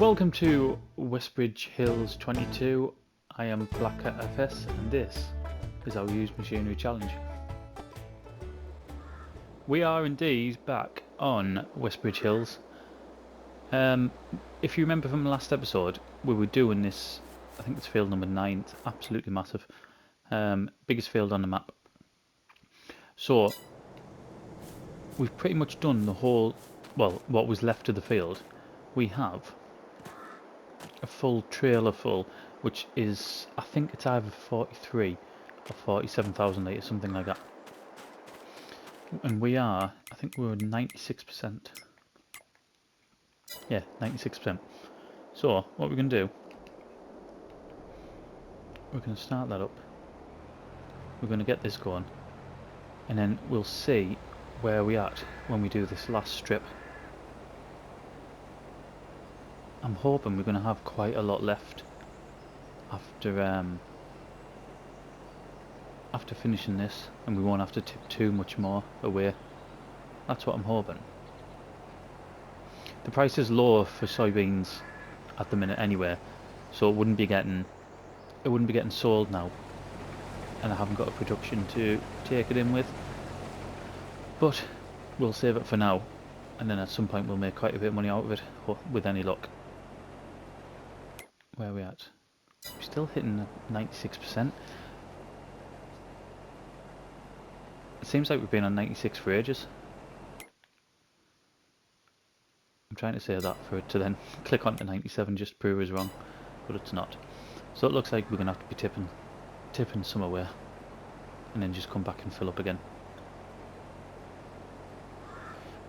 Welcome to Westbridge Hills 22. I am Blacker FS and this is our used machinery challenge. We are indeed back on Westbridge Hills. If you remember from the last episode, we were doing this, I think it's field number 9, it's absolutely massive. Biggest field on the map. So, we've pretty much done the whole, well, what was left of the field. We have a full trailer full, which is, I think it's either 43 or 47,000 litres, something like that. And we are, I think we're 96%. Yeah, 96%. So, what we're going to do, we're going to start that up. We're going to get this going. And then we'll see where we're at when we do this last strip. I'm hoping we're going to have quite a lot left after finishing this, and we won't have to tip too much more away. That's what I'm hoping. The price is low for soybeans at the minute anyway, so it wouldn't be getting sold now, and I haven't got a production to take it in with. But we'll save it for now, and then at some point we'll make quite a bit of money out of it, with any luck. Where are we at? We're still hitting 96%. It seems like we've been on 96 for ages. I'm trying to say that for it to then click onto 97 just to prove us wrong, but it's not. So it looks like we're going to have to be tipping somewhere, and then just come back and fill up again.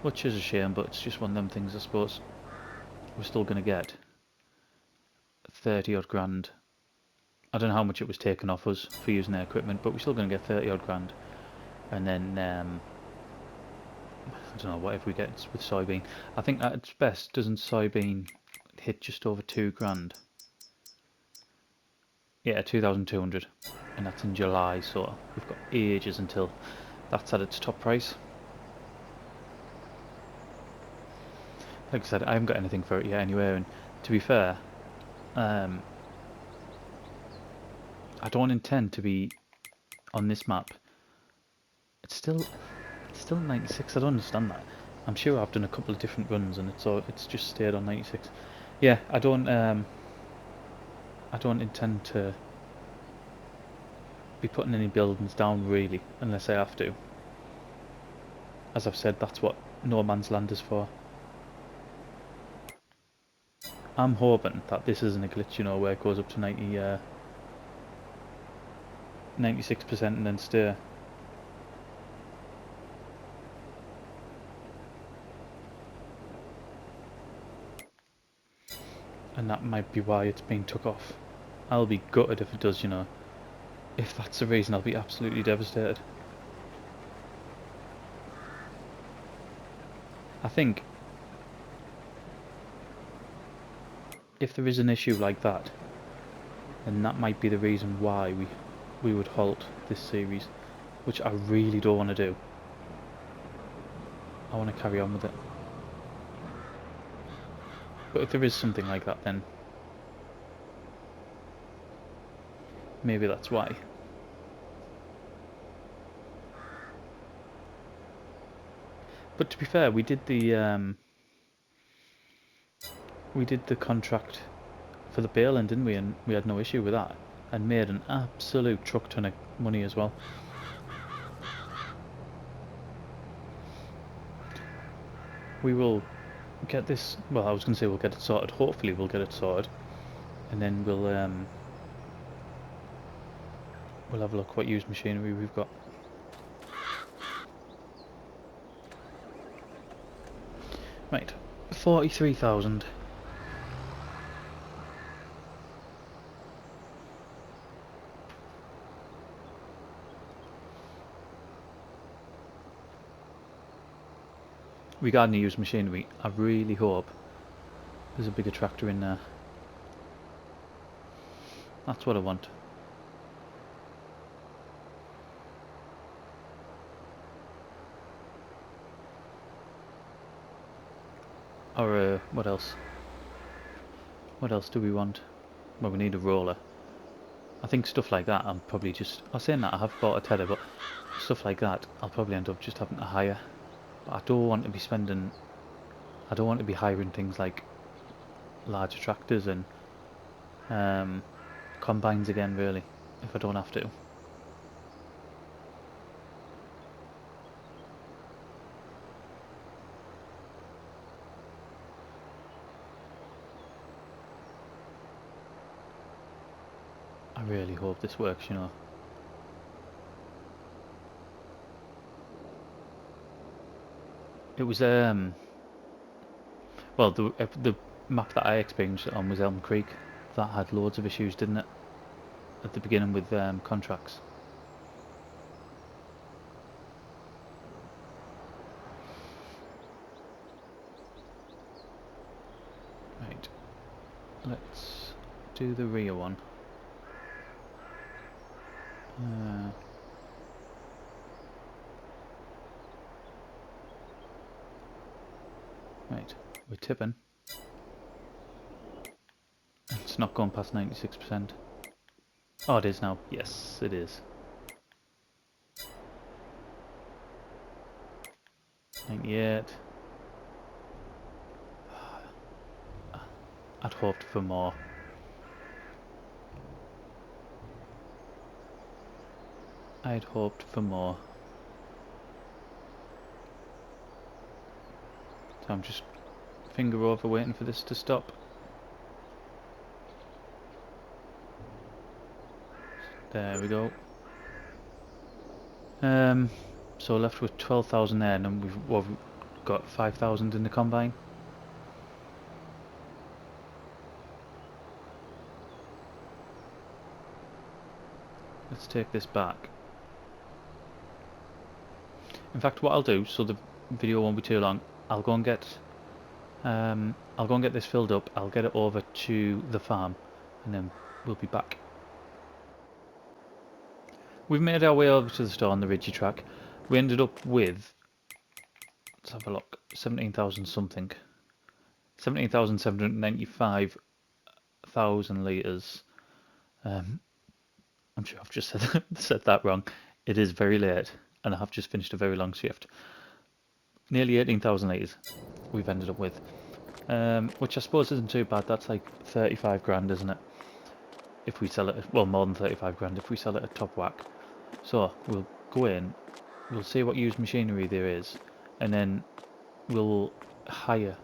Which is a shame, but it's just one of them things, I suppose. We're still going to get 30 odd grand. I don't know how much it was taken off us for using their equipment, but we're still going to get 30 odd grand. And then, I don't know, whatever we get with soybean. I think at its best, doesn't soybean hit just over 2 grand? Yeah, 2,200. And that's in July, so we've got ages until that's at its top price. Like I said, I haven't got anything for it yet anyway, and to be fair, I don't intend to be on this map. It's still 96. I don't understand that. I'm sure I've done a couple of different runs and it's just stayed on 96. Yeah, I don't intend to be putting any buildings down really, unless I have to. As I've said, that's what no man's land is for. I'm hoping that this isn't a glitch, you know, where it goes up to 96% and then stay. And that might be why it's been took off. I'll be gutted if it does, you know. If that's the reason, I'll be absolutely devastated. I think if there is an issue like that, then that might be the reason why we would halt this series, which I really don't want to do. I want to carry on with it. But if there is something like that, then maybe that's why. But to be fair, we did the contract for the baling, didn't we? And we had no issue with that, and made an absolute truck ton of money as well. We will get this. Well, I was going to say we'll get it sorted. Hopefully, we'll get it sorted, and then we'll have a look what used machinery we've got. Right, 43,000. Regarding the used machinery, I really hope there's a bigger tractor in there. That's what I want. Or what else? What else do we want? Well, we need a roller. I think stuff like that I'm probably just... I was saying that I have bought a tedder, but stuff like that I'll probably end up just having to hire. But I don't want to be spending... I don't want to be hiring things like larger tractors and combines again, really, if I don't have to. I really hope this works, you know. It was well, the map that I experienced it on was Elm Creek. That had loads of issues, didn't it? At the beginning with contracts. Right. Let's do the rear one. Right. We're tipping. It's not going past 96%. Oh, it is now. Yes, it is. 98. I'd hoped for more. I'd hoped for more. So I'm just finger over waiting for this to stop. There we go. So left with 12,000 there, and then we've got 5,000 in the combine. Let's take this back. In fact, what I'll do, so the video won't be too long, I'll go and get this filled up. I'll get it over to the farm, and then we'll be back. We've made our way over to the store on the Ridgy track. We ended up with, let's have a look, 17,000 something. 17,795,000 litres. I'm sure I've just said that wrong. It is very late, and I have just finished a very long shift. Nearly 18,000 litres we've ended up with, which I suppose isn't too bad. That's like 35 grand, isn't it? If we sell it, well, more than 35 grand if we sell it at top whack. So we'll go in, we'll see what used machinery there is, and then we'll hire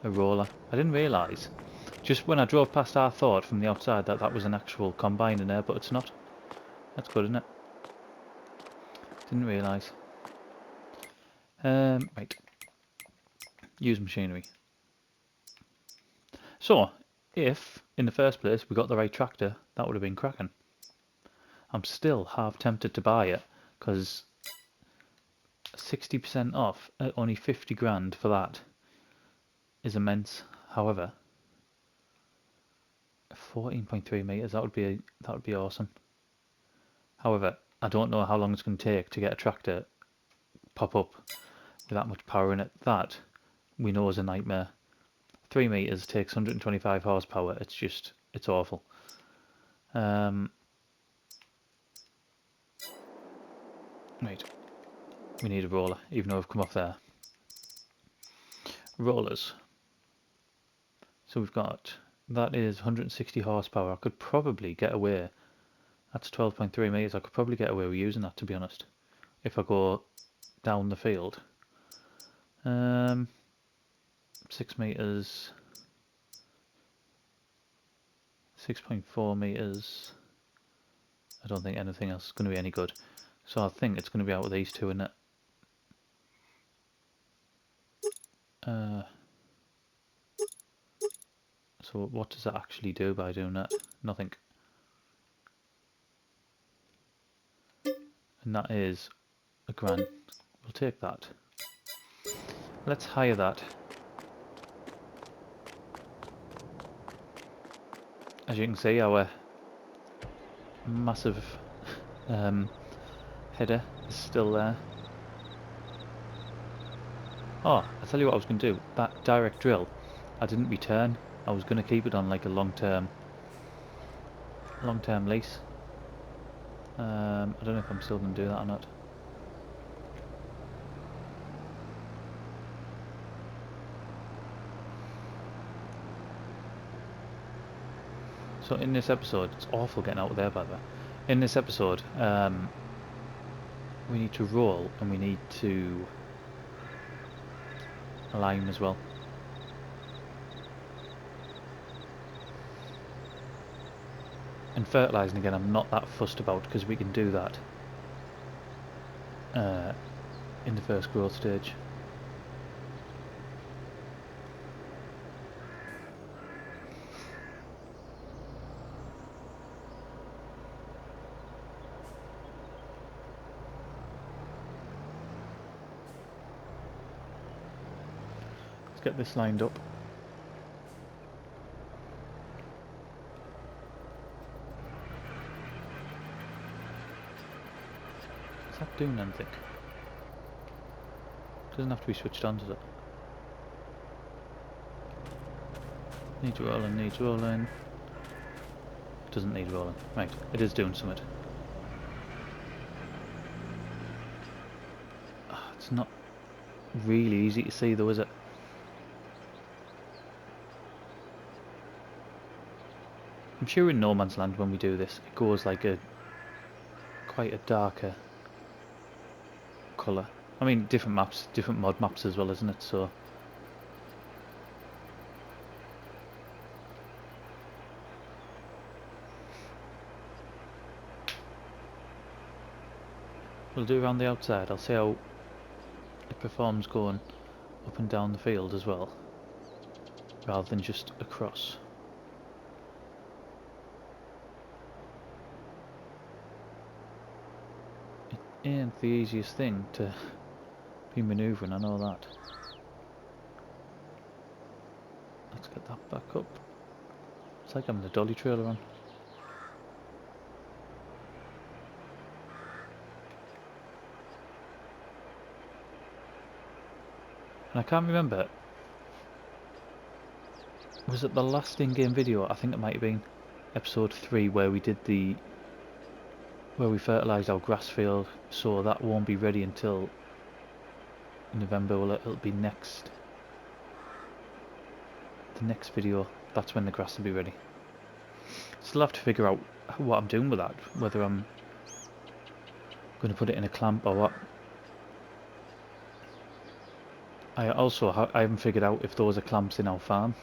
a roller. I didn't realise, just when I drove past, I thought from the outside that that was an actual combine in there, but it's not. That's good, isn't it? Didn't realise. Right. Use machinery. So, if, in the first place, we got the right tractor, that would have been cracking. I'm still half tempted to buy it, because 60% off at only 50 grand for that is immense. However, 14.3 meters, that would be awesome. However, I don't know how long it's going to take to get a tractor pop up with that much power in it. That we know is a nightmare. 3 meters takes 125 horsepower. It's awful. Right, we need a roller, even though I've come off there. Rollers. So we've got, that is 160 horsepower. I could probably get away. That's 12.3 meters. I could probably get away with using that, to be honest, if I go down the field. 6 meters, 6.4 meters. I don't think anything else is going to be any good. So I think it's going to be out with these two, isn't it? So what does that actually do by doing that? Nothing. And that is a grand. We'll take that. Let's hire that. As you can see, our massive header is still there. Oh, I'll tell you what I was going to do. That direct drill, I didn't return I was going to keep it on like a long-term lease. I don't know if I'm still going to do that or not. So in this episode, it's awful getting out of there by the way. In this episode, we need to roll and we need to lime as well. And fertilising again, I'm not that fussed about because we can do that in the first growth stage. Let's get this lined up. Is that doing anything? Doesn't have to be switched on, does it? Needs rolling, needs rolling. Doesn't need rolling. Right, it is doing something. It's not really easy to see though, is it? I'm sure in No Man's Land when we do this, it goes like quite a darker colour. I mean, different maps, different mod maps as well, isn't it? So we'll do around the outside. I'll see how it performs going up and down the field as well, rather than just across. It ain't the easiest thing to be manoeuvring, I know that. Let's get that back up. It's like having a dolly trailer on. And I can't remember, was it the last in-game video? I think it might have been episode 3 where we did where we fertilised our grass field, so that won't be ready until November. Well, it'll be the next video. That's when the grass will be ready. Still have to figure out what I'm doing with that, whether I'm going to put it in a clamp or what. I haven't figured out if those are clamps in our farm.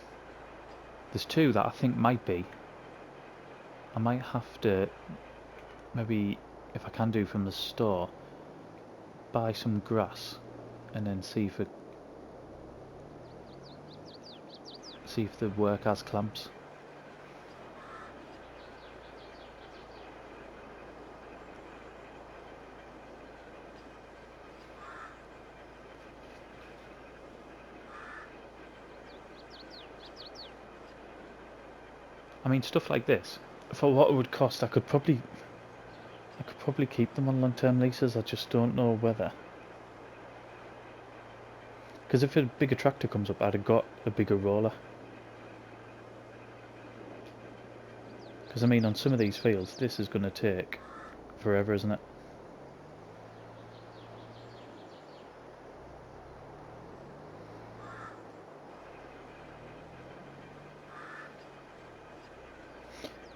There's 2 that I think might be. I might have to, maybe if I can do from the store, buy some grass and then see if the work has clamps. I mean, stuff like this, for what it would cost, I could probably keep them on long-term leases. I just don't know whether. Because if a bigger tractor comes up, I'd have got a bigger roller. Because I mean, on some of these fields, this is going to take forever, isn't it?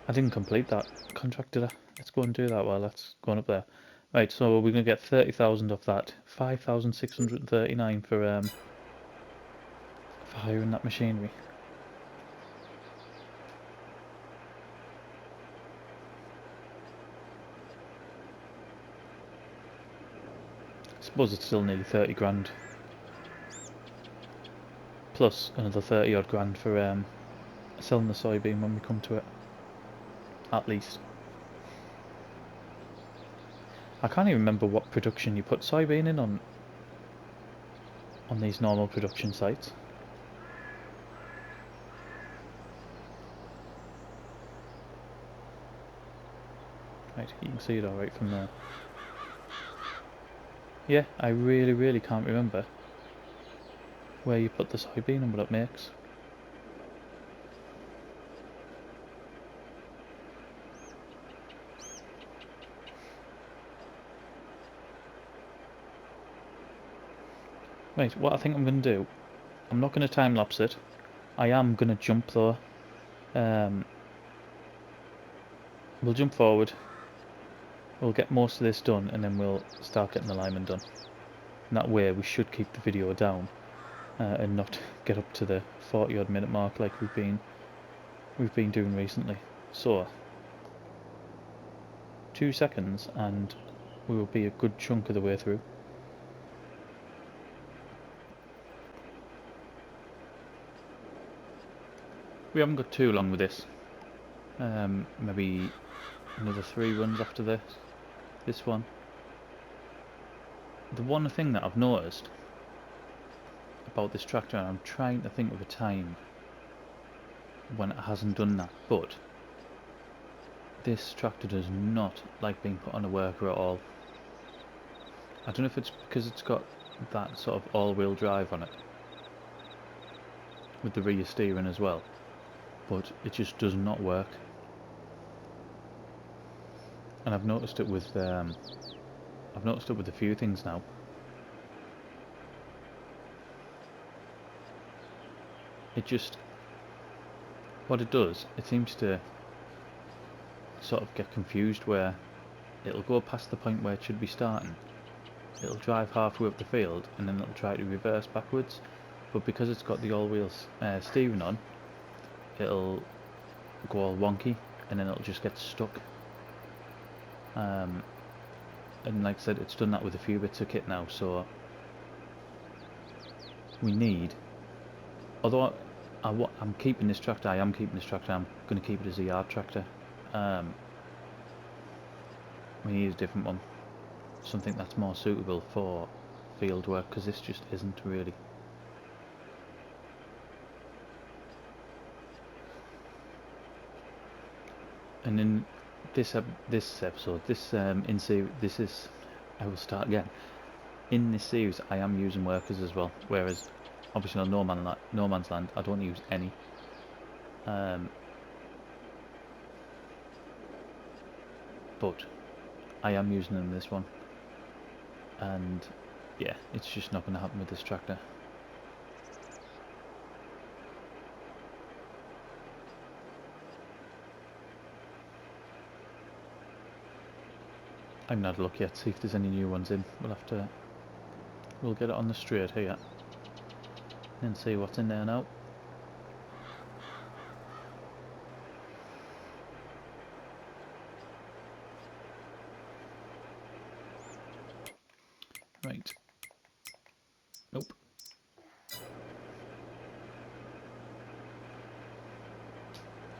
I didn't complete that contract, did I? Let's go and do that while that's going up there. Right, so we're going to get 30,000 off that. 5,639 for hiring that machinery. I suppose it's still nearly 30 grand. Plus another 30 odd grand for selling the soybean when we come to it. At least. I can't even remember what production you put soybean in on these normal production sites. Right, you can see it alright from there. Yeah, I really can't remember where you put the soybean and what it makes. Right, what I think I'm going to do, I'm not going to time lapse it. I am going to jump though. We'll jump forward. We'll get most of this done and then we'll start getting the alignment done. And that way we should keep the video down and not get up to the 40 odd minute mark like we've been doing recently. So 2 seconds and we will be a good chunk of the way through. We haven't got too long with this. Maybe another 3 runs after this one. The one thing that I've noticed about this tractor, and I'm trying to think of a time when it hasn't done that, but this tractor does not like being put on a worker at all. I don't know if it's because it's got that sort of all-wheel drive on it with the rear steering as well, but it just does not work. And I've noticed it with a few things now. What it does, it seems to sort of get confused where it'll go past the point where it should be starting. It'll drive halfway up the field and then it'll try to reverse backwards, but because it's got the all-wheel steering on, it'll go all wonky and then it'll just get stuck. And like I said, it's done that with a few bits of kit now, so we need, although I'm keeping this tractor, I'm going to keep it as a yard tractor. We need a different one, something that's more suitable for field work, because this just isn't really. And in this episode, I will start again. In this series, I am using workers as well, whereas obviously on No Man's Land, I don't use any. But I am using them in this one, and yeah, it's just not going to happen with this tractor. I'm not look yet, see if there's any new ones in. We'll get it on the straight here and see what's in there now. Right. Nope.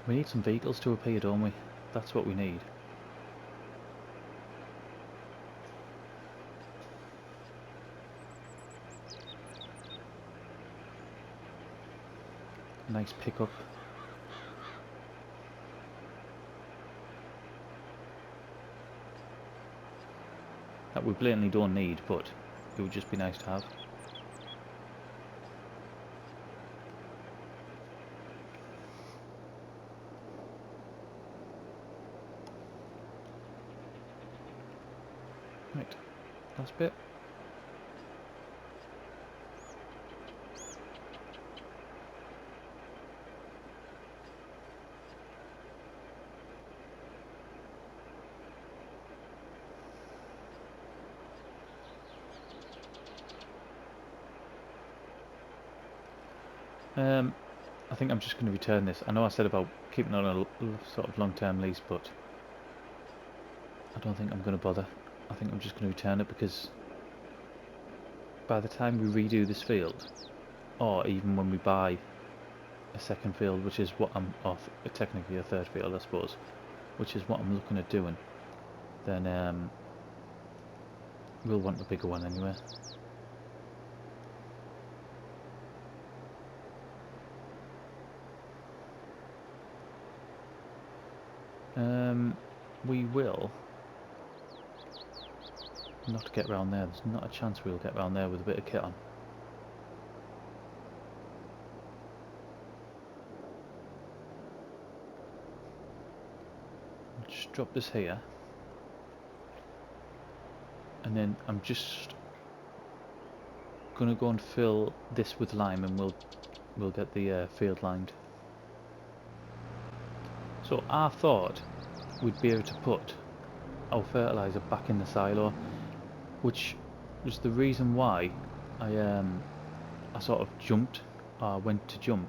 We need some vehicles to appear, don't we? That's what we need. Nice pickup. That we blatantly don't need, but it would just be nice to have. Right, last bit. I think I'm just going to return this. I know I said about keeping it on a sort of long-term lease, but I don't think I'm going to bother. I think I'm just going to return it, because by the time we redo this field, or even when we buy a second field, which is what I'm off, technically a third field I suppose, which is what I'm looking at doing, then we'll want a bigger one anyway. We will not get round there. There's not a chance we'll get round there with a bit of kit on. Just drop this here, and then I'm just gonna go and fill this with lime, and we'll get the field lined. So I thought we'd be able to put our fertilizer back in the silo, which was the reason why I sort of jumped. I went to jump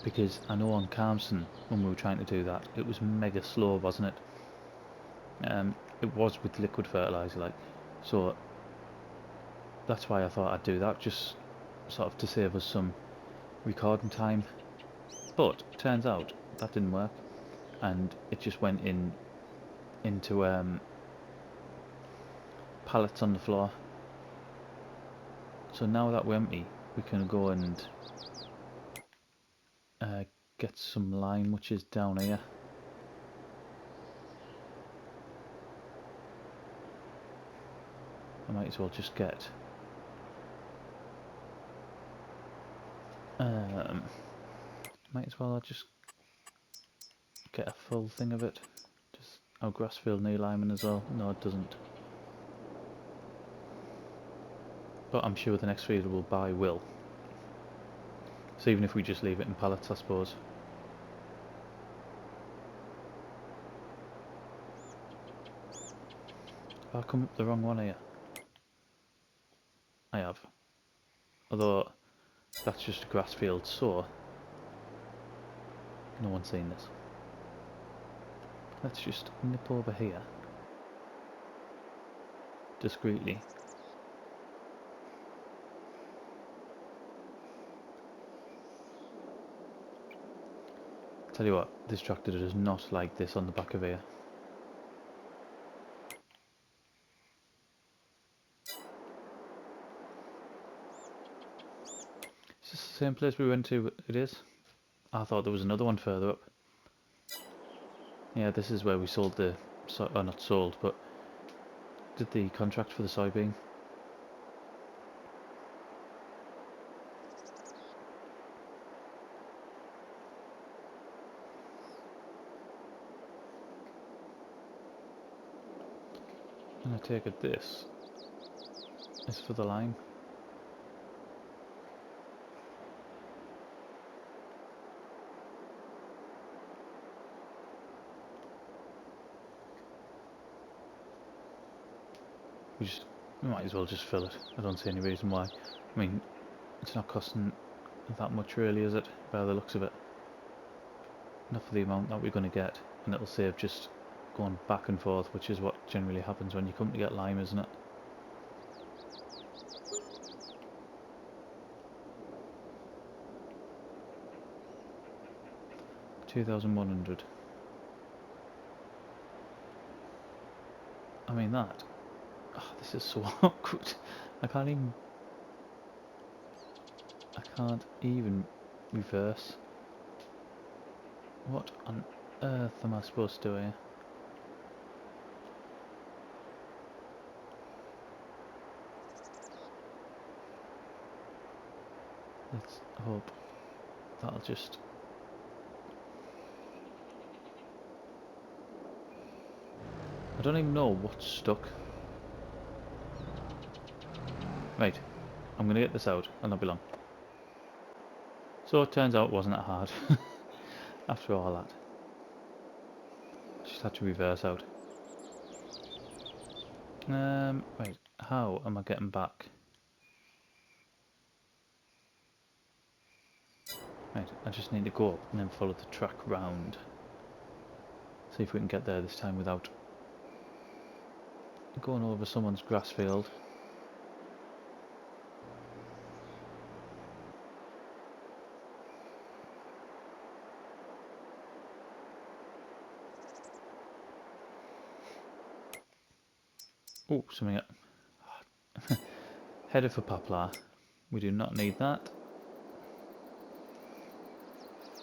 because I know on Carmson when we were trying to do that, it was mega slow, wasn't it? It was with liquid fertilizer, like, so that's why I thought I'd do that, just sort of to save us some recording time. But turns out that didn't work, and it just went into pallets on the floor. So now that we're empty, we can go and get some lime, which is down here. I might as well just get might as well just get a full thing of it. Just our grass field need liming as well. No, it doesn't. But I'm sure the next field we'll buy will. So even if we just leave it in pallets, I suppose. Have I come up the wrong one here? I have. Although that's just a grass field, so no one's seen this. Let's just nip over here discreetly. Tell you what, this tractor does not like this on the back of here. Is this the same place we went to? It is? I thought there was another one further up. Yeah, this is where we sold the, or not sold, but did the contract for the soybean. And I take it this is for the lime. We might as well just fill it. I don't see any reason why. I mean, it's not costing that much really, is it? By the looks of it. Not for the amount that we're going to get, and it'll save just going back and forth, which is what generally happens when you come to get lime, isn't it? $2,100. I mean that. Oh, this is so awkward. I can't even reverse. What on earth am I supposed to do here? Let's hope that'll just... I don't even know what's stuck. Right, I'm going to get this out and not be long. So it turns out it wasn't that hard. After all that. Just had to reverse out. Right, how am I getting back? Right, I just need to go up and then follow the track round. See if we can get there this time without going over someone's grass field. Oh, something up. Header for poplar. We do not need that.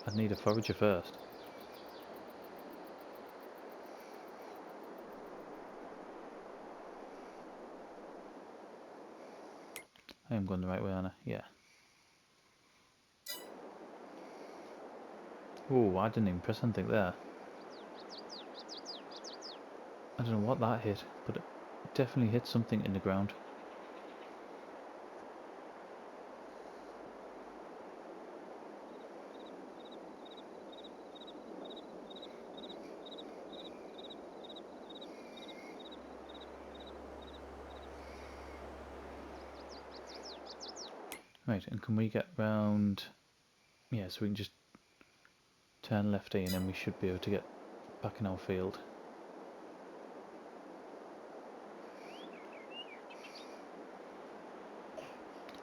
I'd need a forager first. I am going the right way, aren't I? Yeah. Oh, I didn't even press anything there. I don't know what that hit, but it definitely hit something in the ground. Right, and can we get round? Yeah, so we can just turn left here and then we should be able to get back in our field.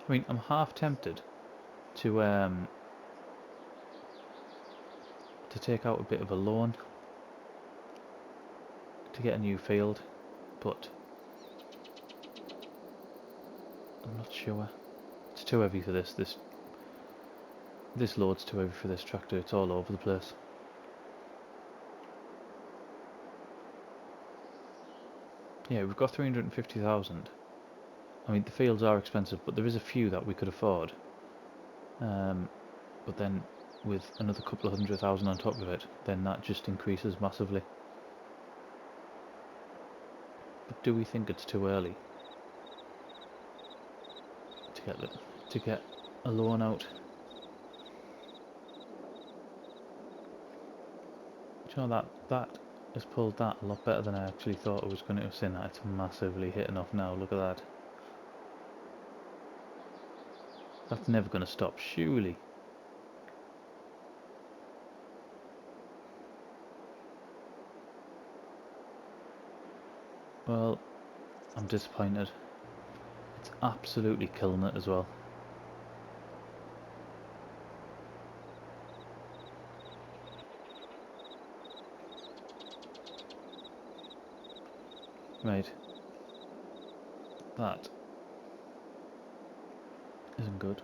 I mean, I'm half tempted to take out a bit of a loan to get a new field, but I'm not sure. It's too heavy for this. This load's too heavy for this tractor. It's all over the place. Yeah, we've got 350,000. I mean, the fields are expensive, but there is a few that we could afford. But then, with another couple of 100,000 on top of it, then that just increases massively. But do we think it's too early to get a loan out? Do you know that has pulled that a lot better than I actually thought it was going to have seen that. It's massively hitting off now. Look at that. That's never going to stop, surely. Well, I'm disappointed. It's absolutely killing it as well. Right. That isn't good.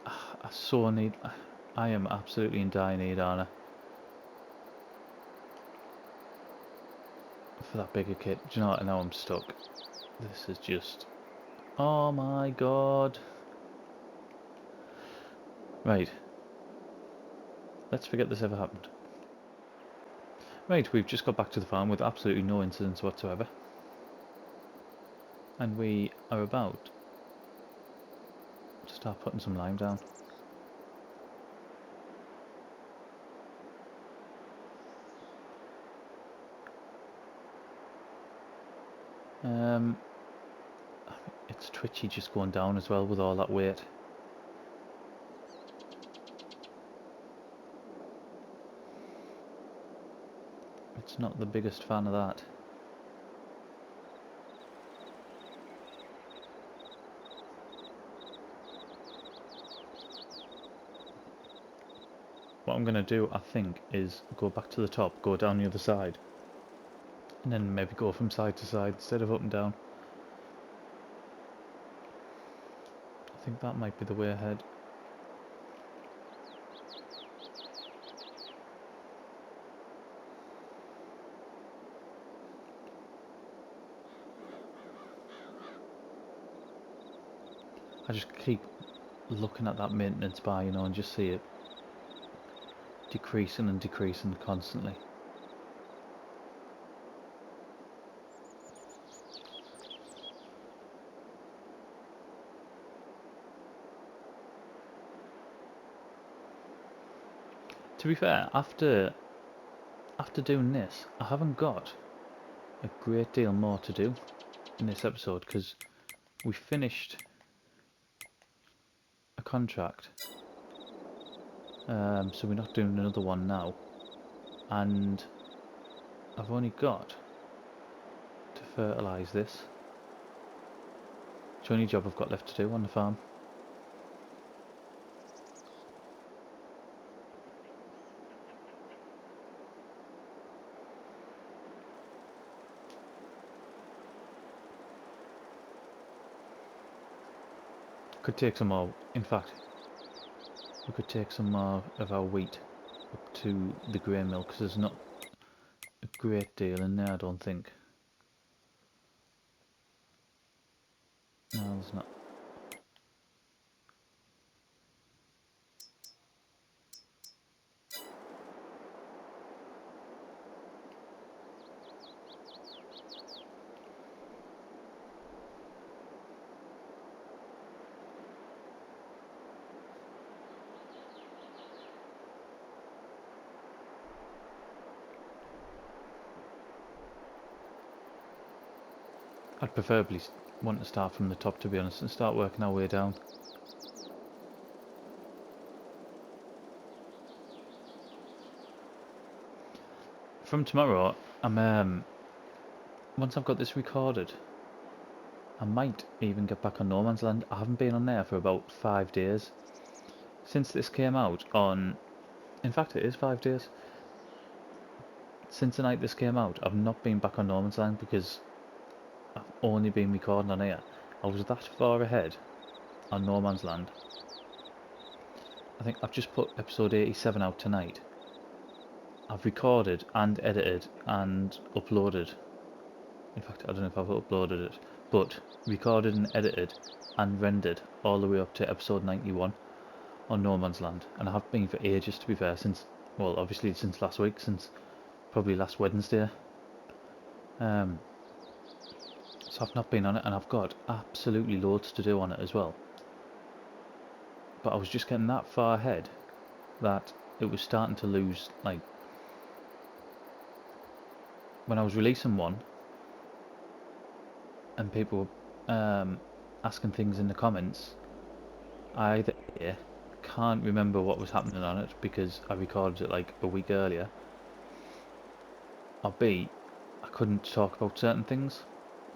I so need... I am absolutely in dire need, aren't I? For that bigger kit. Do you know what? Now I'm stuck. This is just... Oh my god. Right. Let's forget this ever happened. Right, we've just got back to the farm with absolutely no incidents whatsoever. And we are about to start putting some lime down. It's twitchy just going down as well with all that weight. It's not the biggest fan of that. What I'm going to do, I think, is go back to the top, go down the other side, and then maybe go from side to side instead of up and down. I think that might be the way ahead. I just keep looking at that maintenance bar, you know, and just see it decreasing and decreasing constantly. To be fair, after doing this, I haven't got a great deal more to do in this episode because we finished a contract, so we're not doing another one now, and I've only got to fertilise this. It's the only job I've got left to do on the farm. Could take some more, in fact, we could take some more of our wheat up to the grain mill because there's not a great deal in there, I don't think. No, there's not. I'd preferably want to start from the top, to be honest, and start working our way down. From tomorrow, once I've got this recorded, I might even get back on No Man's Land. I haven't been on there for about 5 days. Since this came out on... In fact, it is 5 days. Since the night this came out, I've not been back on No Man's Land because I've only been recording on here. I was that far ahead on No Man's Land. I think I've just put episode 87 out tonight. I've recorded and edited and uploaded. In fact, I don't know if I've uploaded it, but recorded and edited and rendered all the way up to episode 91 on No Man's Land. And I have been for ages, to be fair, since, well, obviously since last week, since probably last Wednesday. So I've not been on it, and I've got absolutely loads to do on it as well. But I was just getting that far ahead that it was starting to lose, like, when I was releasing one and people were asking things in the comments, I either A, can't remember what was happening on it because I recorded it like a week earlier, or B, I couldn't talk about certain things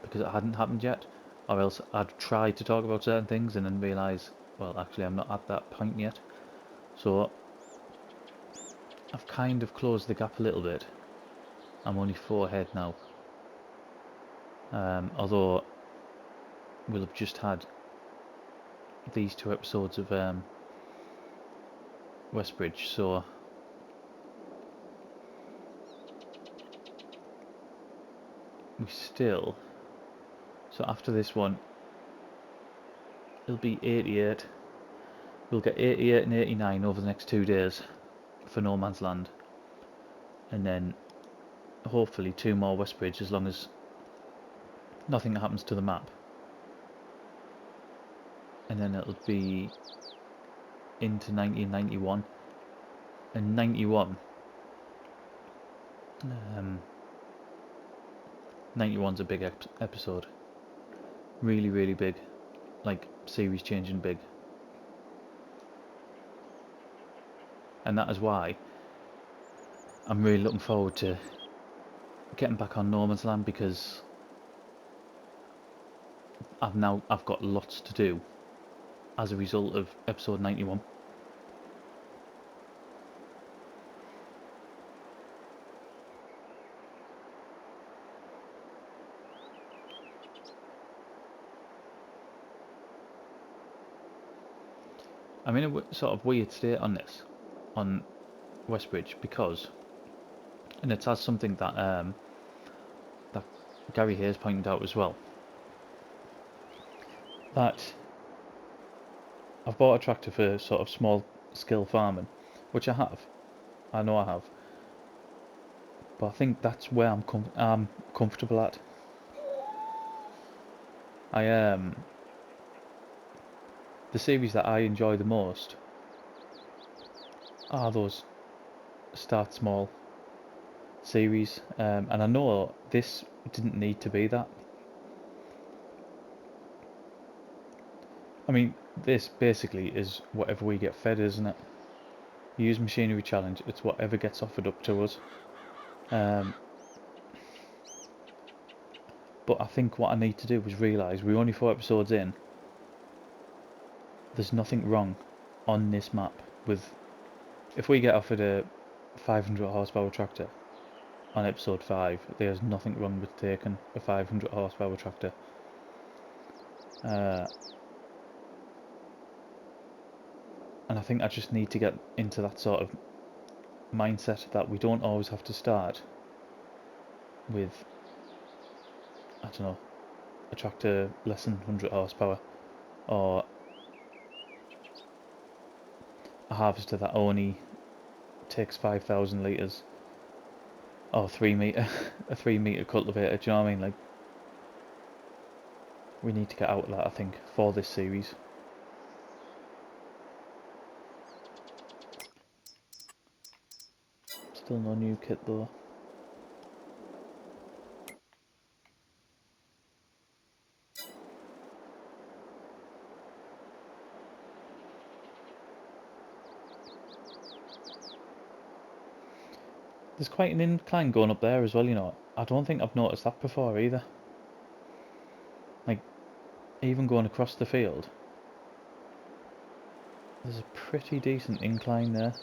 because it hadn't happened yet, or else I'd tried to talk about certain things and then realise, well, actually I'm not at that point yet. So I've kind of closed the gap a little bit. I'm only 4 ahead now. Although we'll have just had these 2 episodes of Westbridge, so we still... So after this one, it'll be 88. We'll get 88 and 89 over the next 2 days for No Man's Land. And then hopefully 2 more Westbridge, as long as nothing happens to the map. And then it'll be into 1991. And 91... 91's a big episode. Really, really big. Like, series changing big. And that is why I'm really looking forward to getting back on No Man's Land, because I've got lots to do as a result of episode 91. I'm in a sort of weird state on this, on Westbridge, because, and it has something that that Gary Hayes pointed out as well, that I've bought a tractor for sort of small scale farming, which I have. I know I have. But I think that's where I'm comfortable at. The series that I enjoy the most are those start small series, and I know this didn't need to be that. I mean, this basically is whatever we get fed, isn't it? Use machinery challenge, it's whatever gets offered up to us. But I think what I need to do is realise we're only 4 episodes in. There's nothing wrong on this map with... If we get offered a 500 horsepower tractor on episode 5, there's nothing wrong with taking a 500 horsepower tractor. And I think I just need to get into that sort of mindset that we don't always have to start with, I don't know, a tractor less than 100 horsepower, or a harvester that only takes 5,000 litres, or 3 metre, a 3 metre cultivator. Do you know what I mean? Like, we need to get out of that, I think, for this series. Still no new kit though. There's quite an incline going up there as well, you know. I don't think I've noticed that before either. Like, even going across the field, there's a pretty decent incline there.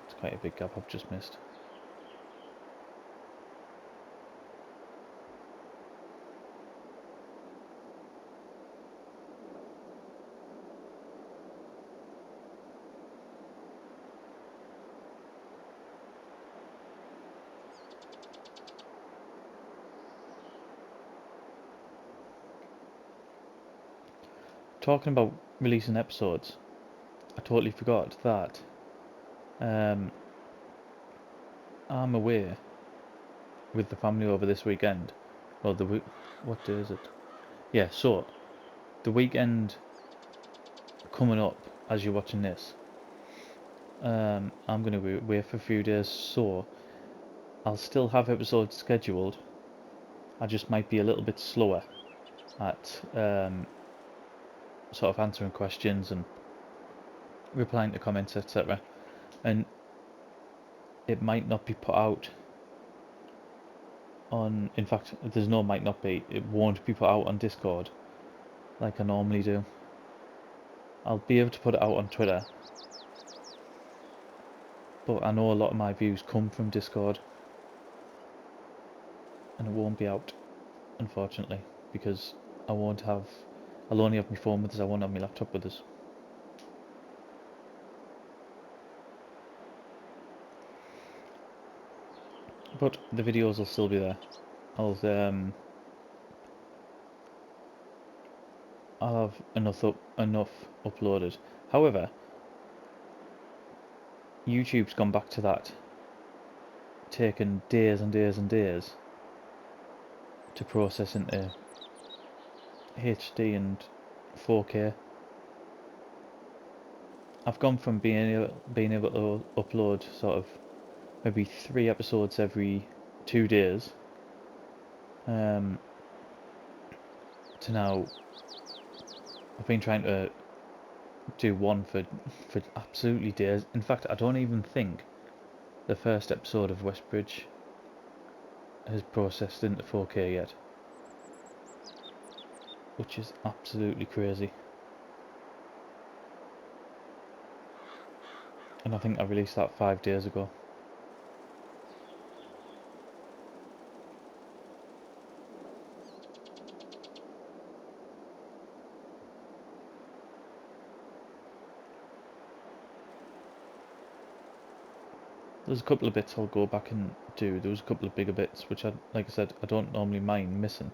It's quite a big gap I've just missed. Talking about releasing episodes, I totally forgot that I'm away with the family over this weekend. Well, what day is it? Yeah, so the weekend coming up as you're watching this, I'm going to be away for a few days, so I'll still have episodes scheduled. I just might be a little bit slower at sort of answering questions and replying to comments, etc. And it might not be put out on, in fact, there's no might not be, it won't be put out on Discord like I normally do. I'll be able to put it out on Twitter, but I know a lot of my views come from Discord, and it won't be out, unfortunately, because I'll only have my phone with us, I won't have my laptop with us. But the videos will still be there. I'll have enough uploaded. However, YouTube's gone back to that, taken days and days and days to process into HD and 4K. I've gone from being able to upload sort of maybe 3 episodes every 2 days to now I've been trying to do one for absolutely days. In fact, I don't even think the first episode of Westbridge has processed into 4K yet, which is absolutely crazy. And I think I released that 5 days ago. There's a couple of bits I'll go back and do. There was a couple of bigger bits which like I said, I don't normally mind missing,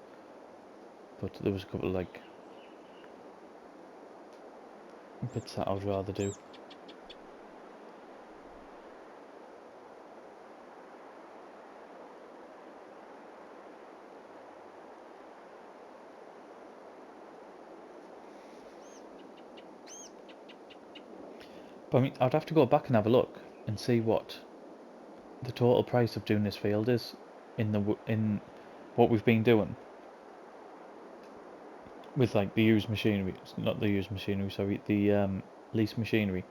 but there was a couple of like bits that I would rather do. But I mean, I'd have to go back and have a look and see what the total price of doing this field is in what we've been doing with like the used machinery, not the used machinery, sorry, the leased machinery.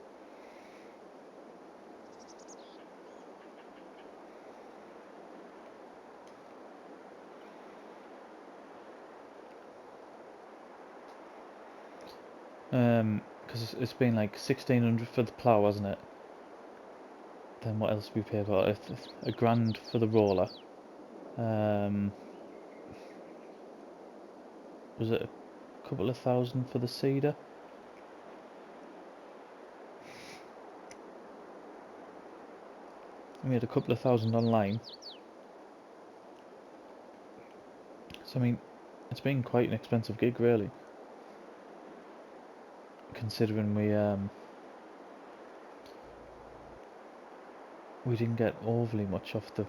Because it's been like 1,600 for the plough, hasn't it? Then what else we paid for? A grand for the roller. Was it a couple of thousand for the seeder? We had a couple of thousand online. So I mean, it's been quite an expensive gig, really, considering we didn't get overly much off the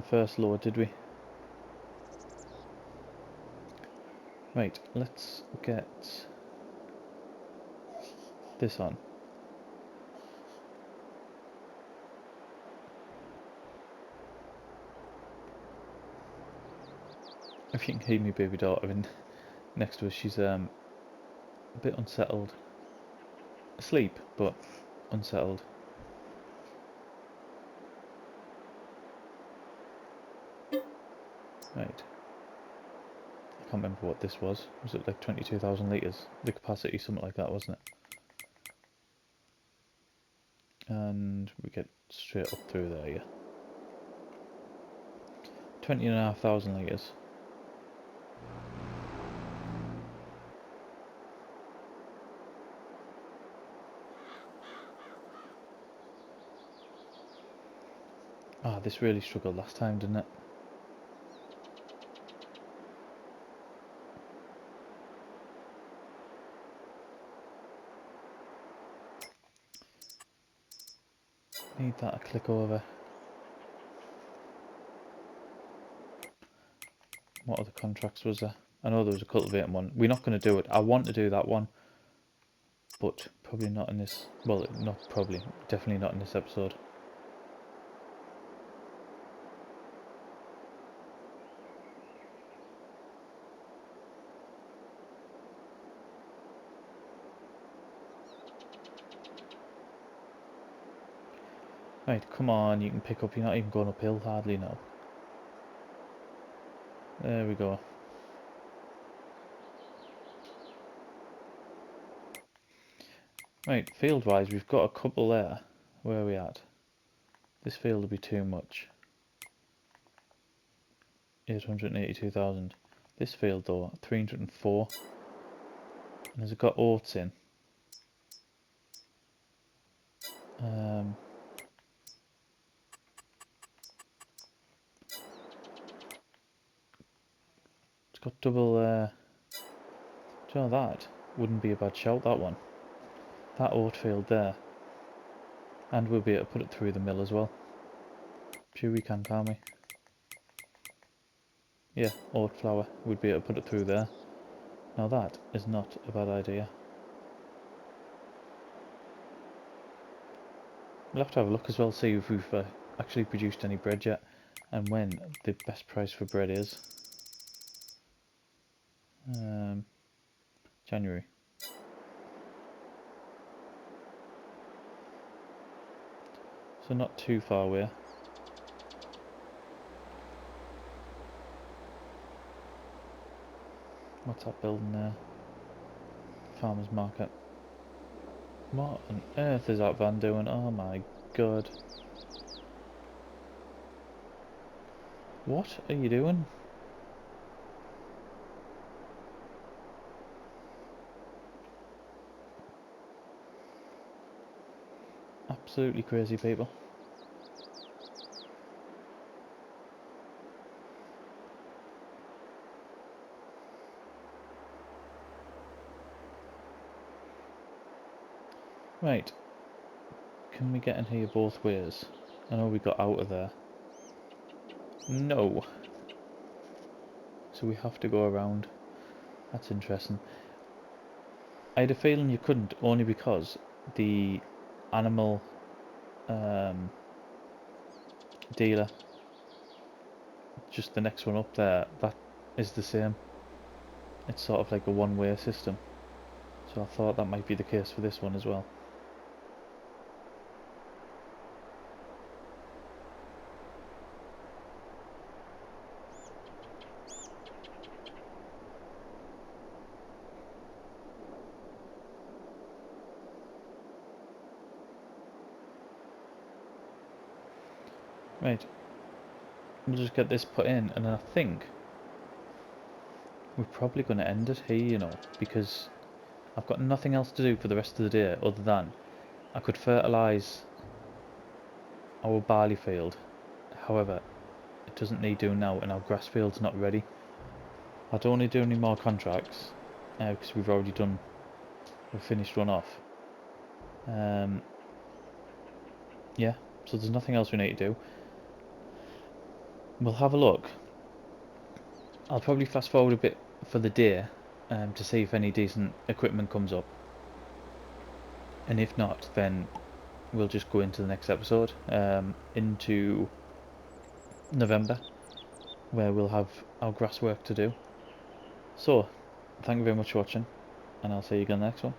first load, did we? Right, let's get this on. If you can hear me baby daughter in next to us, she's a bit unsettled. Asleep, but unsettled. Right. I can't remember what this was. Was it like 22,000 litres? The capacity, something like that, wasn't it? And we get straight up through there, yeah. 20,500 litres. Ah, this really struggled last time, didn't it? Need that to click over. What other contracts was there? I know there was a cultivating one. We're not going to do it. I want to do that one, but probably not in this. Well, not probably. Definitely not in this episode. Right, come on, you can pick up. You're not even going uphill hardly now. There we go. Right, field-wise, we've got a couple there. Where are we at? This field will be too much. 882,000. This field though, 304. And has it got oats in? It's got double. Do you know that? Wouldn't be a bad shout, that one. That oat field there. And we'll be able to put it through the mill as well. Sure we can, can't we? Yeah, oat flour. We'd be able to put it through there. Now that is not a bad idea. We'll have to have a look as well, see if we've actually produced any bread yet, and when the best price for bread is. January. So not too far away. What's that building there? Farmer's Market. What on earth is that van doing? Oh my god. What are you doing? Absolutely crazy people. Right. Can we get in here both ways? I know we got out of there. No. So we have to go around. That's interesting. I had a feeling you couldn't, only because the animal dealer, just the next one up there, that is the same. It's sort of like a one-way system. So I thought that might be the case for this one as well. Right. We'll just get this put in, and then I think we're probably going to end it here, you know, because I've got nothing else to do for the rest of the day other than I could fertilise our barley field. However, it doesn't need doing now, and our grass field's not ready. I don't need to do any more contracts because we've finished one off. Yeah, so there's nothing else we need to do. We'll have a look. I'll probably fast forward a bit for the day to see if any decent equipment comes up, and if not, then we'll just go into the next episode, into November, where we'll have our grass work to do. So, thank you very much for watching, and I'll see you again next one.